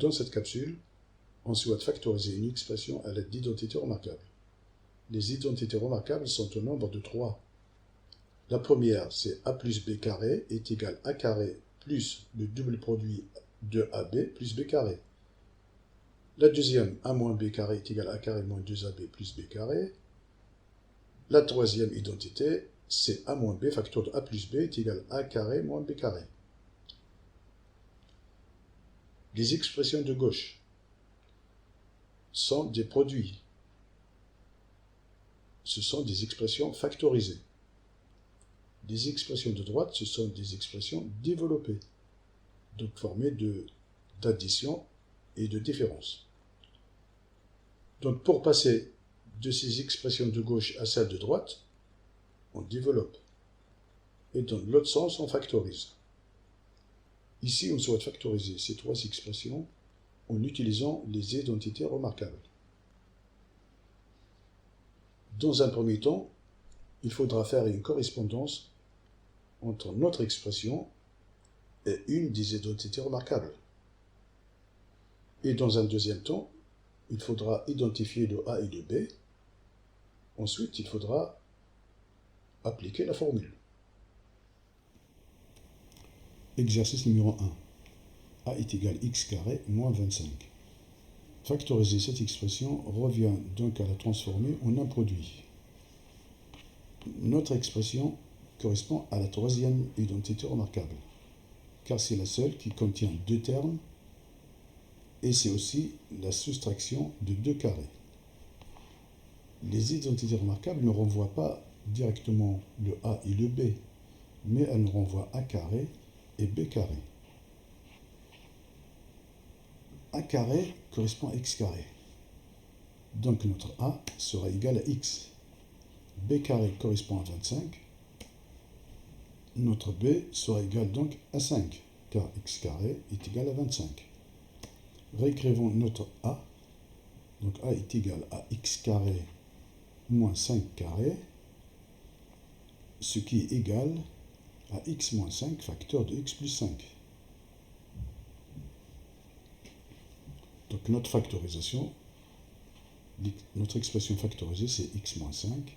Dans cette capsule, on souhaite factoriser une expression à l'aide d'identités remarquables. Les identités remarquables sont au nombre de 3. La première, c'est a plus b carré est égal à a carré plus le double produit de ab plus b carré. La deuxième, a moins b carré est égal à a carré moins 2ab plus b carré. La troisième identité, c'est a moins b facteur de a plus b est égal à a carré moins b carré. Les expressions de gauche sont des produits. Ce sont des expressions factorisées. Les expressions de droite, ce sont des expressions développées, donc formées d'addition et de différence. Donc pour passer de ces expressions de gauche à celles de droite, on développe. Et dans l'autre sens, on factorise. Ici, on souhaite factoriser ces 3 expressions en utilisant les identités remarquables. Dans un premier temps, il faudra faire une correspondance entre notre expression et une des identités remarquables. Et dans un deuxième temps, il faudra identifier le A et le B. Ensuite, il faudra appliquer la formule. Exercice numéro 1. A est égal à x carré moins 25. Factoriser cette expression revient donc à la transformer en un produit. Notre expression correspond à la troisième identité remarquable, car c'est la seule qui contient 2 termes et c'est aussi la soustraction de 2 carrés. Les identités remarquables ne renvoient pas directement le a et le b, mais elles nous renvoient a carré et b carré. A carré correspond à x carré. Donc notre a sera égal à x. B carré correspond à 25. Notre b sera égal donc à 5, car x carré est égal à 25. Réécrivons notre a. Donc a est égal à x carré moins 5 carré, ce qui est égal à x moins 5 facteur de x plus 5. Donc notre factorisation, notre expression factorisée, c'est x moins 5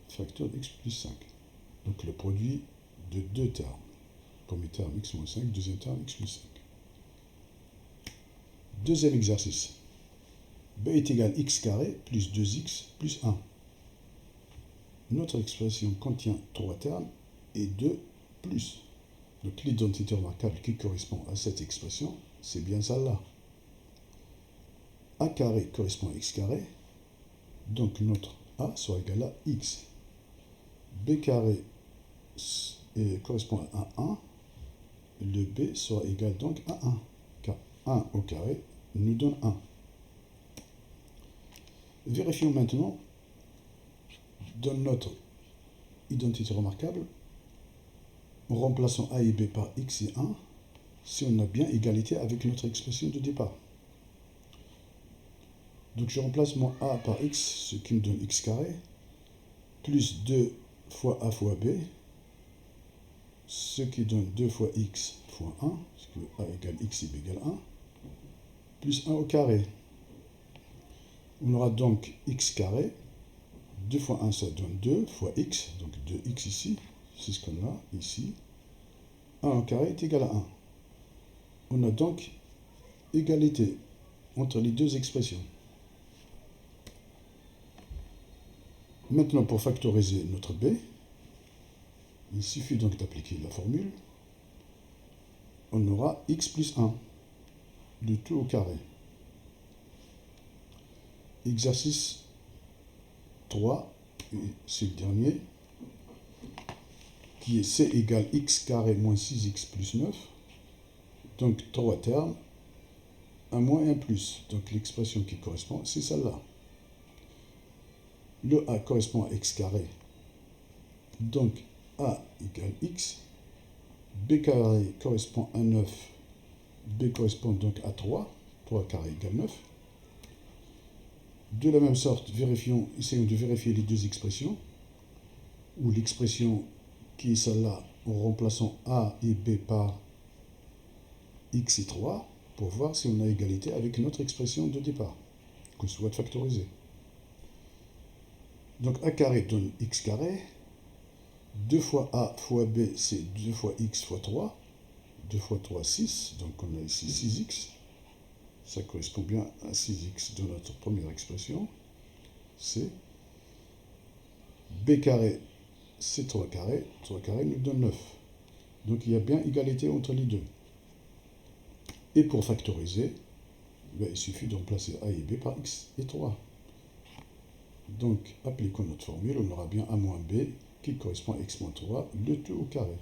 facteur de x plus 5. Donc le produit de 2 termes. Premier terme x moins 5, deuxième terme x plus 5. Deuxième exercice. B est égal à x carré plus 2x plus 1. Notre expression contient 3 termes et 2 plus. Donc l'identité remarquable qui correspond à cette expression, c'est bien celle-là. A carré correspond à x carré, donc notre a sera égal à x. B carré correspond à 1, le b sera égal donc à 1, car 1 au carré nous donne 1. Vérifions maintenant, dans notre identité remarquable, en remplaçant a et b par x et 1, si on a bien égalité avec notre expression de départ. Donc je remplace mon a par x, ce qui me donne x carré, plus 2 fois a fois b, ce qui donne 2 fois x fois 1, parce que a égale x et b égale 1, plus 1 au carré. On aura donc x carré, 2 fois 1 ça donne 2 fois x, donc 2x ici, c'est ce qu'on a ici. 1 au carré est égal à 1. On a donc égalité entre les deux expressions. Maintenant, pour factoriser notre b, il suffit donc d'appliquer la formule. On aura x plus 1, le tout au carré. Exercice 3, c'est le dernier, qui est c égale x carré moins 6x plus 9. Donc 3 termes, un moins et un plus. Donc l'expression qui correspond, c'est celle-là. Le a correspond à x carré. Donc a égale x. B carré correspond à 9. B correspond donc à 3. 3 carré égale 9. De la même sorte, essayons de vérifier les deux expressions. Ou l'expression qui est celle-là en remplaçant a et b par x et 3. pour voir si on a égalité avec notre expression de départ, qu'on souhaite factoriser. Donc a carré donne x carré. 2 fois a fois b, c'est 2 fois x fois 3. 2 fois 3, 6. Donc on a ici 6x. Ça correspond bien à 6x de notre première expression. C'est b carré, c'est 3 carré. 3 carré nous donne 9. Donc il y a bien égalité entre les deux. Et pour factoriser, il suffit de remplacer a et b par x et 3. Donc appliquons notre formule, on aura bien a moins b qui correspond à x moins 3, le tout au carré.